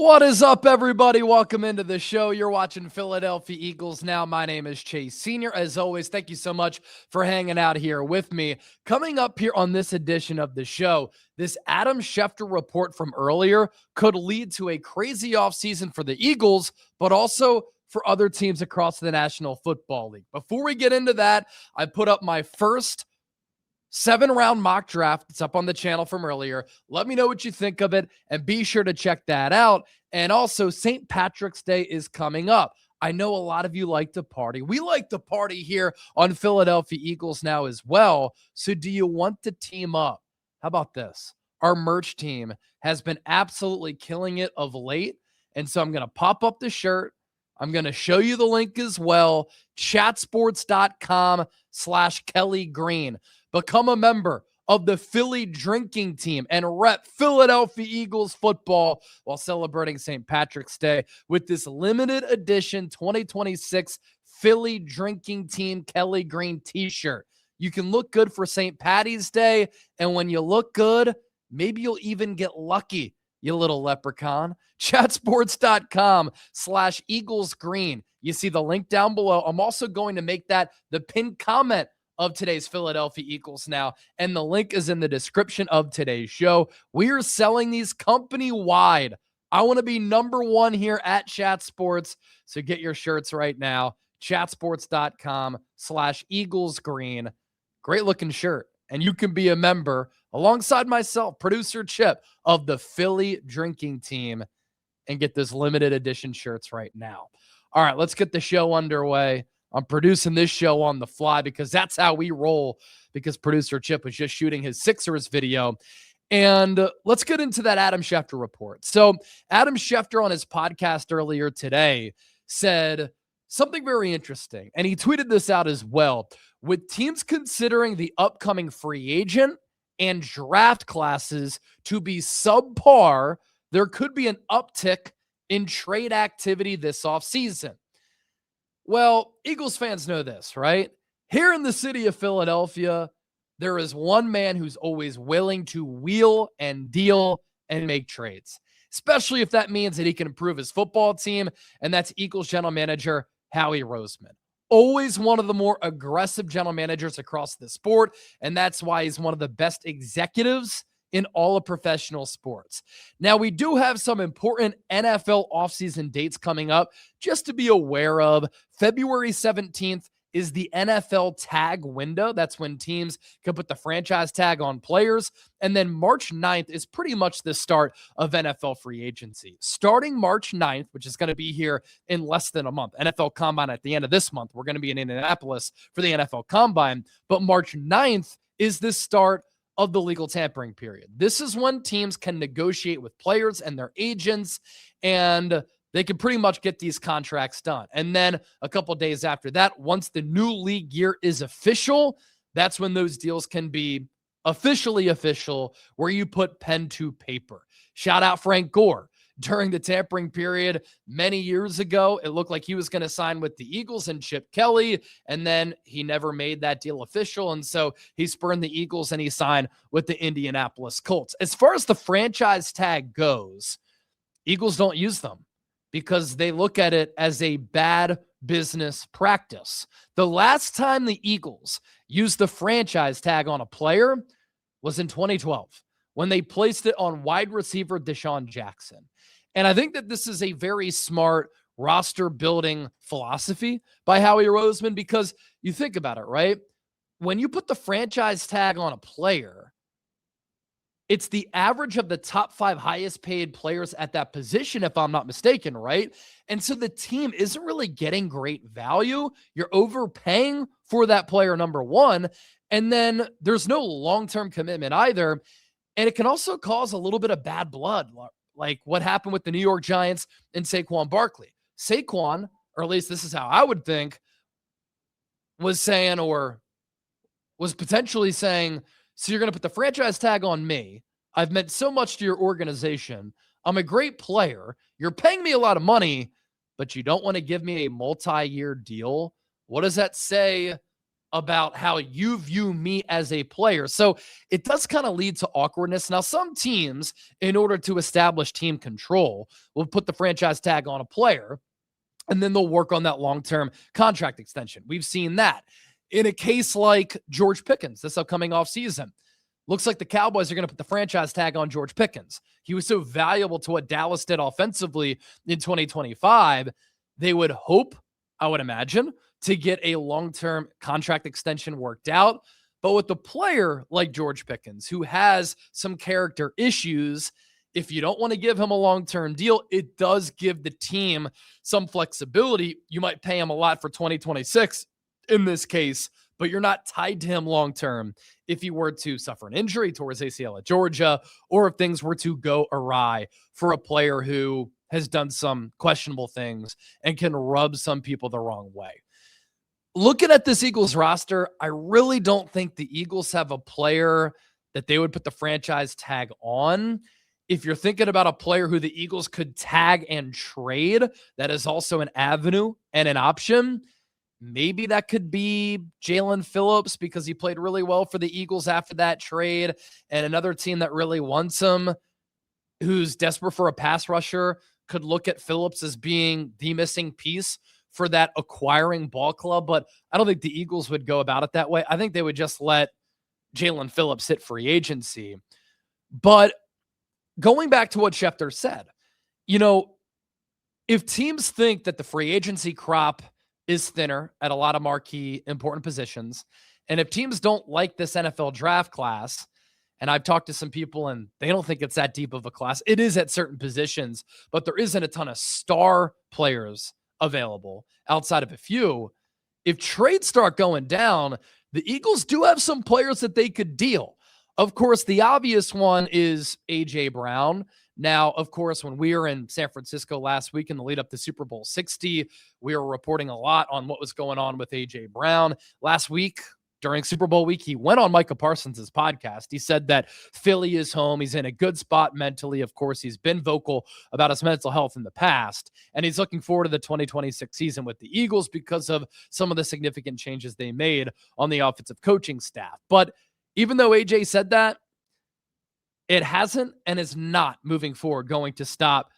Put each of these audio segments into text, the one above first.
What is up, everybody? Welcome into the show. You're watching Philadelphia Eagles Now. My name is Chase Sr. As always, thank you so much for hanging out here with me. Coming up here on this edition of the show, this Adam Schefter report from earlier could lead to a crazy offseason for the Eagles, but also for other teams across the National Football League. Before we get into that, I put up my first 7-round mock draft. It's up on the channel from earlier. Let me know what you think of it, and be sure to check that out. And also, St. Patrick's Day is coming up. I know a lot of you like to party. We like to party here on Philadelphia Eagles Now as well. So do you want to team up? How about this? Our merch team has been absolutely killing it of late. And so I'm going to pop up the shirt. I'm going to show you the link as well. Chatsports.com/Kelly Green. Become a member of the Philly drinking team and rep Philadelphia Eagles football while celebrating St. Patrick's Day with this limited edition 2026 Philly drinking team Kelly Green t-shirt. You can look good for St. Patty's Day, and when you look good, maybe you'll even get lucky, you little leprechaun. Chatsports.com/Eagles Green. You see the link down below. I'm also going to make that the pinned comment of today's Philadelphia Eagles Now, and the link is in the description of today's show. We are selling these company-wide. I want to be number one here at Chat Sports, so get your shirts right now. Chatsports.com/Eagles Green. Great looking shirt, and you can be a member alongside myself, producer Chip, of the Philly drinking team, and get this limited edition shirts right now. All right, let's get the show underway. I'm producing this show on the fly because that's how we roll, because producer Chip was just shooting his Sixers video. And let's get into that Adam Schefter report. So Adam Schefter on his podcast earlier today said something very interesting, and he tweeted this out as well. With teams considering the upcoming free agent and draft classes to be subpar, there could be an uptick in trade activity this offseason. Well, Eagles fans know this, right? Here in the city of Philadelphia, there is one man who's always willing to wheel and deal and make trades, especially if that means that he can improve his football team, and that's Eagles general manager Howie Roseman. Always one of the more aggressive general managers across the sport, and that's why he's one of the best executives in all of professional sports. Now, we do have some important NFL offseason dates coming up just to be aware of. February 17th is the NFL tag window. That's when teams can put the franchise tag on players. And then March 9th is pretty much the start of NFL free agency. Starting March 9th, which is going to be here in less than a month. NFL Combine at the end of this month. We're going to be in Indianapolis for the NFL Combine. But March 9th is the start of the legal tampering period. This is when teams can negotiate with players and their agents, and they can pretty much get these contracts done. And then a couple of days after that, once the new league year is official, that's when those deals can be officially official, where you put pen to paper. Shout out Frank Gore. During the tampering period many years ago, it looked like he was going to sign with the Eagles and Chip Kelly, and then he never made that deal official, and so he spurned the Eagles and he signed with the Indianapolis Colts. As far as the franchise tag goes, Eagles don't use them because they look at it as a bad business practice. The last time the Eagles used the franchise tag on a player was in 2012 when they placed it on wide receiver DeSean Jackson. And I think that this is a very smart roster building philosophy by Howie Roseman, because you think about it, right? When you put the franchise tag on a player, it's the average of the top 5 highest paid players at that position, if I'm not mistaken, right? And so the team isn't really getting great value. You're overpaying for that player, number one. And then there's no long-term commitment either. And it can also cause a little bit of bad blood, like what happened with the New York Giants and Saquon Barkley. Saquon, or at least this is how I would think, was saying, or was potentially saying, so you're going to put the franchise tag on me. I've meant so much to your organization. I'm a great player. You're paying me a lot of money, but you don't want to give me a multi-year deal. What does that say about how you view me as a player. So it does kind of lead to awkwardness. Now, some teams, in order to establish team control, will put the franchise tag on a player, and then they'll work on that long-term contract extension. We've seen that. In a case like George Pickens this upcoming offseason, looks like the Cowboys are going to put the franchise tag on George Pickens. He was so valuable to what Dallas did offensively in 2025. They would hope, I would imagine, to get a long-term contract extension worked out. But with a player like George Pickens, who has some character issues, if you don't want to give him a long-term deal, it does give the team some flexibility. You might pay him a lot for 2026 in this case, but you're not tied to him long-term if he were to suffer an injury towards ACL at Georgia, or if things were to go awry for a player who has done some questionable things and can rub some people the wrong way. Looking at this Eagles roster, I really don't think the Eagles have a player that they would put the franchise tag on. If you're thinking about a player who the Eagles could tag and trade, that is also an avenue and an option. Maybe that could be Jaelan Phillips, because he played really well for the Eagles after that trade, and another team that really wants him, who's desperate for a pass rusher, could look at Phillips as being the missing piece for that acquiring ball club. But I don't think the Eagles would go about it that way. I think they would just let Jaelan Phillips hit free agency. But going back to what Schefter said, if teams think that the free agency crop is thinner at a lot of marquee important positions, and if teams don't like this NFL draft class, and I've talked to some people and they don't think it's that deep of a class. It is at certain positions, but there isn't a ton of star players available outside of a few. If trades start going down, the Eagles do have some players that they could deal. Of course, the obvious one is A.J. Brown. Now, of course, when we were in San Francisco last week in the lead up to Super Bowl 60, we were reporting a lot on what was going on with A.J. Brown. Last week, during Super Bowl week, he went on Micah Parsons' podcast. He said that Philly is home. He's in a good spot mentally. Of course, he's been vocal about his mental health in the past, and he's looking forward to the 2026 season with the Eagles because of some of the significant changes they made on the offensive coaching staff. But even though AJ said that, it hasn't and is not moving forward going to stop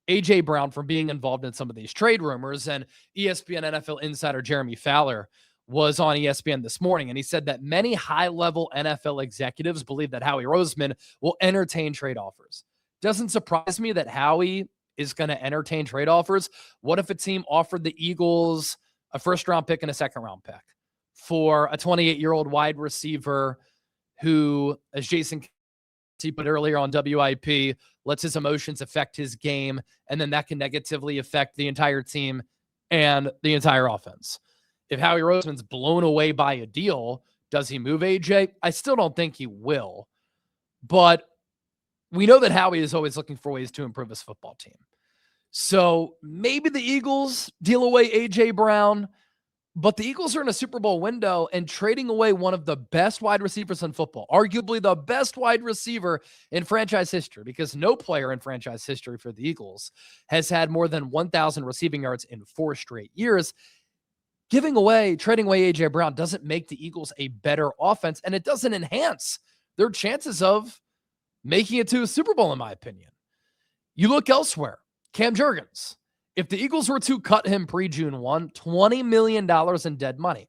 A.J. Brown from being involved in some of these trade rumors. And ESPN NFL insider Jeremy Fowler was on ESPN this morning, and he said that many high-level NFL executives believe that Howie Roseman will entertain trade offers. Doesn't surprise me that Howie is going to entertain trade offers. What if a team offered the Eagles a first-round pick and a second-round pick for a 28-year-old wide receiver who, as Jason put earlier on WIP, lets his emotions affect his game, and then that can negatively affect the entire team and the entire offense? If Howie Roseman's blown away by a deal, does he move AJ? I still don't think he will. But we know that Howie is always looking for ways to improve his football team. So maybe the Eagles deal away AJ Brown, but the Eagles are in a Super Bowl window, and trading away one of the best wide receivers in football, arguably the best wide receiver in franchise history, because no player in franchise history for the Eagles has had more than 1,000 receiving yards in 4 straight years. Trading away A.J. Brown doesn't make the Eagles a better offense, and it doesn't enhance their chances of making it to a Super Bowl, in my opinion. You look elsewhere. Cam Jurgens. If the Eagles were to cut him pre-June 1, $20 million in dead money.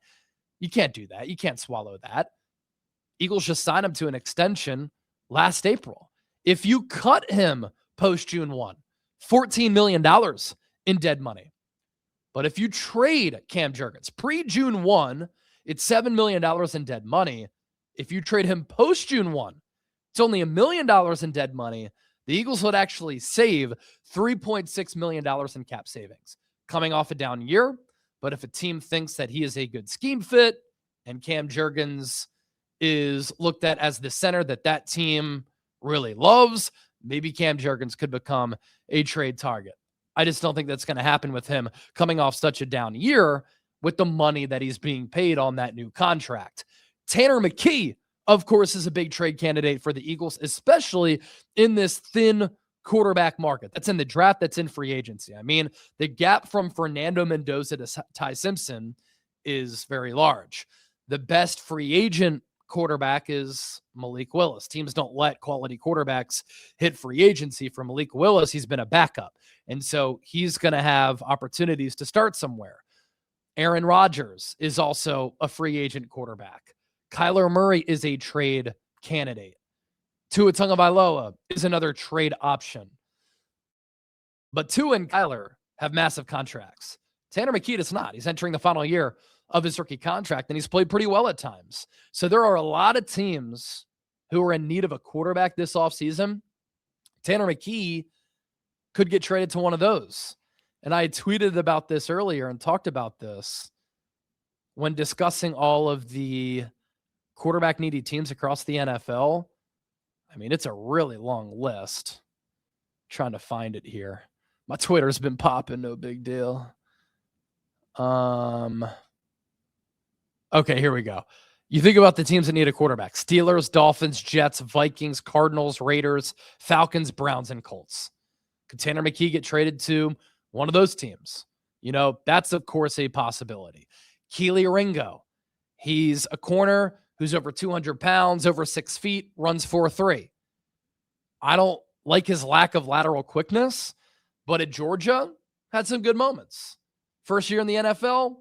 You can't do that. You can't swallow that. Eagles just signed him to an extension last April. If you cut him post-June 1, $14 million in dead money. But if you trade Cam Jurgens pre-June 1, it's $7 million in dead money. If you trade him post-June 1, it's only $1 million in dead money. The Eagles would actually save $3.6 million in cap savings, coming off a down year. But if a team thinks that he is a good scheme fit and Cam Jurgens is looked at as the center that team really loves, maybe Cam Jurgens could become a trade target. I just don't think that's going to happen with him coming off such a down year with the money that he's being paid on that new contract. Tanner McKee, of course, is a big trade candidate for the Eagles, especially in this thin quarterback market. That's in the draft, that's in free agency. I mean, the gap from Fernando Mendoza to Ty Simpson is very large. The best free agent quarterback is Malik Willis. Teams don't let quality quarterbacks hit free agency. For Malik Willis, he's been a backup. And so he's going to have opportunities to start somewhere. Aaron Rodgers is also a free agent quarterback. Kyler Murray is a trade candidate. Tua Tagovailoa is another trade option. But Tua and Kyler have massive contracts. Tanner McKee does not. He's entering the final year of his rookie contract, and he's played pretty well at times. So there are a lot of teams who are in need of a quarterback this offseason. Tanner McKee could get traded to one of those. And I tweeted about this earlier and talked about this when discussing all of the quarterback needy teams across the NFL. I mean, it's a really long list. I'm trying to find it here. My Twitter's been popping, no big deal. Okay, here we go. You think about the teams that need a quarterback: Steelers, Dolphins, Jets, Vikings, Cardinals, Raiders, Falcons, Browns, and Colts. Could Tanner McKee get traded to one of those teams? You know, that's, of course, a possibility. Keely Ringo. He's a corner who's over 200 pounds, over 6 feet, runs 4.3. I don't like his lack of lateral quickness, but at Georgia, had some good moments. First year in the NFL,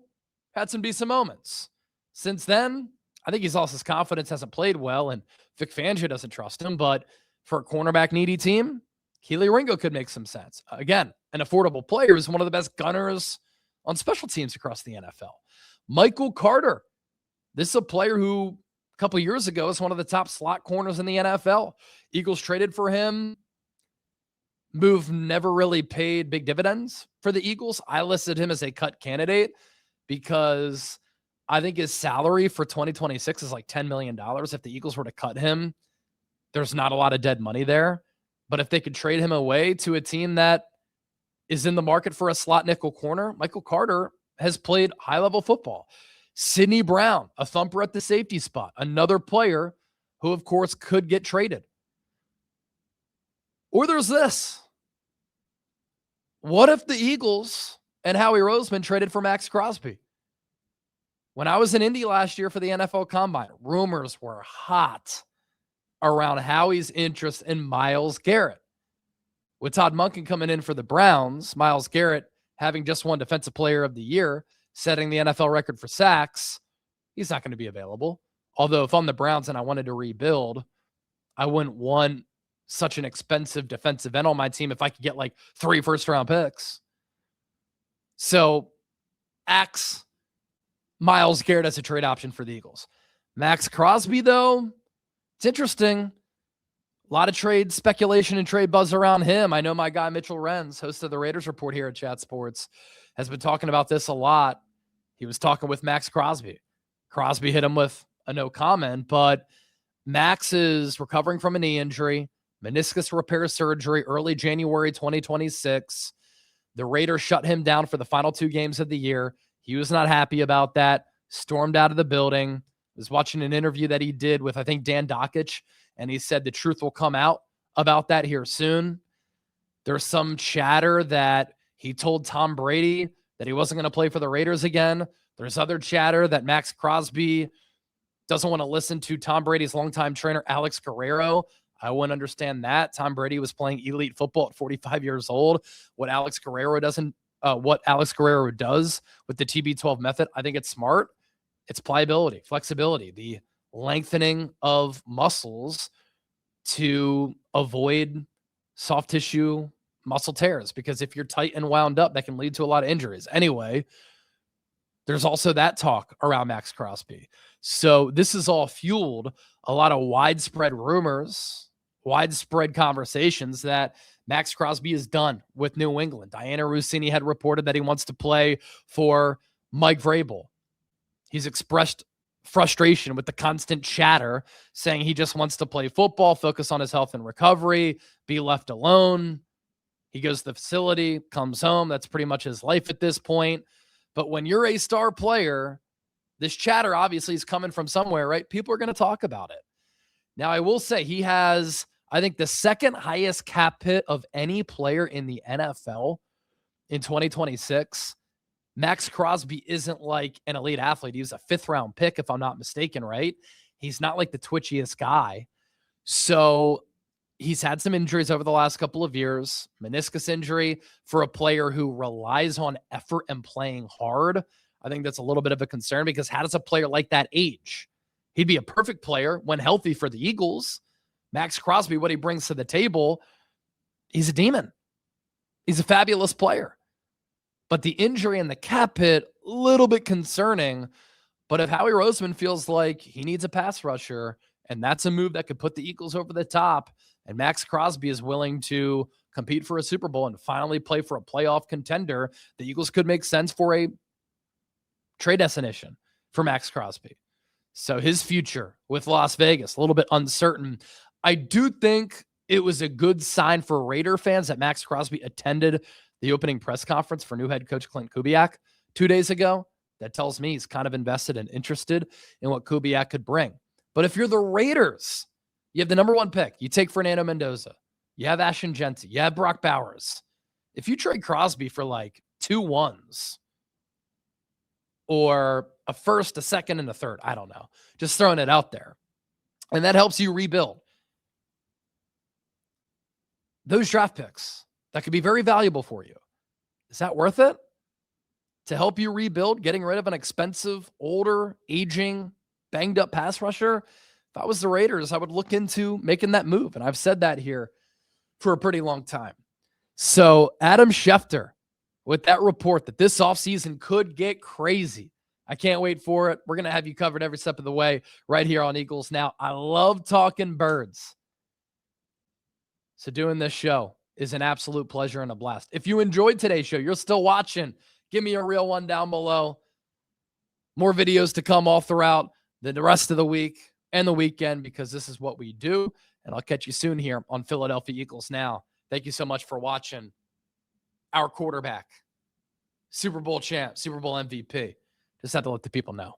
had some decent moments. Since then, I think he's lost his confidence, hasn't played well, and Vic Fangio doesn't trust him. But for a cornerback needy team, Keely Ringo could make some sense. Again, an affordable player, is one of the best gunners on special teams across the NFL. Michael Carter. This is a player who a couple years ago was one of the top slot corners in the NFL. Eagles traded for him. Move never really paid big dividends for the Eagles. I listed him as a cut candidate because I think his salary for 2026 is like $10 million. If the Eagles were to cut him, there's not a lot of dead money there. But if they could trade him away to a team that is in the market for a slot nickel corner, Michael Carter has played high-level football. Sidney Brown, a thumper at the safety spot, another player who, of course, could get traded. Or there's this. What if the Eagles and Howie Roseman traded for Maxx Crosby? When I was in Indy last year for the NFL Combine, rumors were hot around Howie's interest in Myles Garrett. With Todd Monken coming in for the Browns, Myles Garrett having just won Defensive Player of the Year, setting the NFL record for sacks, he's not going to be available. Although if I'm the Browns and I wanted to rebuild, I wouldn't want such an expensive defensive end on my team if I could get like 3 first-round picks. So, axe Myles Garrett as a trade option for the Eagles. Maxx Crosby, though, it's interesting. A lot of trade speculation and trade buzz around him. I know my guy Mitchell Renz, host of the Raiders Report here at Chat Sports, has been talking about this a lot. He was talking with Maxx Crosby. Crosby hit him with a no comment, but Max is recovering from a knee injury, meniscus repair surgery, early January 2026. The Raiders shut him down for the final 2 games of the year. He was not happy about that, stormed out of the building. Was watching an interview that he did with, I think, Dan Dockich, and he said the truth will come out about that here soon. There's some chatter that he told Tom Brady that he wasn't going to play for the Raiders again. There's other chatter that Maxx Crosby doesn't want to listen to Tom Brady's longtime trainer, Alex Guerrero. I wouldn't understand that. Tom Brady was playing elite football at 45 years old. What Alex Guerrero does with the TB12 method, I think it's smart. It's pliability, flexibility, the lengthening of muscles to avoid soft tissue muscle tears. Because if you're tight and wound up, that can lead to a lot of injuries. Anyway, there's also that talk around Maxx Crosby. So this has all fueled a lot of widespread rumors, widespread conversations that Maxx Crosby is done with New England. Diana Rossini had reported that he wants to play for Mike Vrabel. He's expressed frustration with the constant chatter, saying he just wants to play football, focus on his health and recovery, be left alone. He goes to the facility, comes home. That's pretty much his life at this point. But when you're a star player, this chatter obviously is coming from somewhere, right? People are going to talk about it. Now, I will say he has, I think, the second highest cap hit of any player in the NFL in 2026. Maxx Crosby isn't like an elite athlete. He was a 5th round pick, if I'm not mistaken, right? He's not like the twitchiest guy. So he's had some injuries over the last couple of years. Meniscus injury for a player who relies on effort and playing hard. I think that's a little bit of a concern, because how does a player like that age? He'd be a perfect player when healthy for the Eagles. Maxx Crosby, what he brings to the table, he's a demon. He's a fabulous player. But the injury and the cap hit, a little bit concerning. But if Howie Roseman feels like he needs a pass rusher, and that's a move that could put the Eagles over the top, and Maxx Crosby is willing to compete for a Super Bowl and finally play for a playoff contender, the Eagles could make sense for a trade destination for Maxx Crosby. So his future with Las Vegas, a little bit uncertain. I do think it was a good sign for Raider fans that Maxx Crosby attended the opening press conference for new head coach Clint Kubiak 2 days ago. That tells me he's kind of invested and interested in what Kubiak could bring. But if you're the Raiders, you have the number 1 pick. You take Fernando Mendoza. You have Ashton Genty. You have Brock Bowers. If you trade Crosby for like 2 1s or a 1st, a 2nd, and a 3rd, I don't know, just throwing it out there, and that helps you rebuild, those draft picks, that could be very valuable for you. Is that worth it? To help you rebuild, getting rid of an expensive, older, aging, banged up pass rusher? If I was the Raiders, I would look into making that move. And I've said that here for a pretty long time. So Adam Schefter, with that report that this offseason could get crazy. I can't wait for it. We're going to have you covered every step of the way right here on Eagles Now. I love talking birds. So doing this show is an absolute pleasure and a blast. If you enjoyed today's show, you're still watching, give me a real one down below. More videos to come all throughout the rest of the week and the weekend, because this is what we do. And I'll catch you soon here on Philadelphia Eagles Now. Thank you so much for watching. Our quarterback, Super Bowl champ, Super Bowl MVP. Just have to let the people know.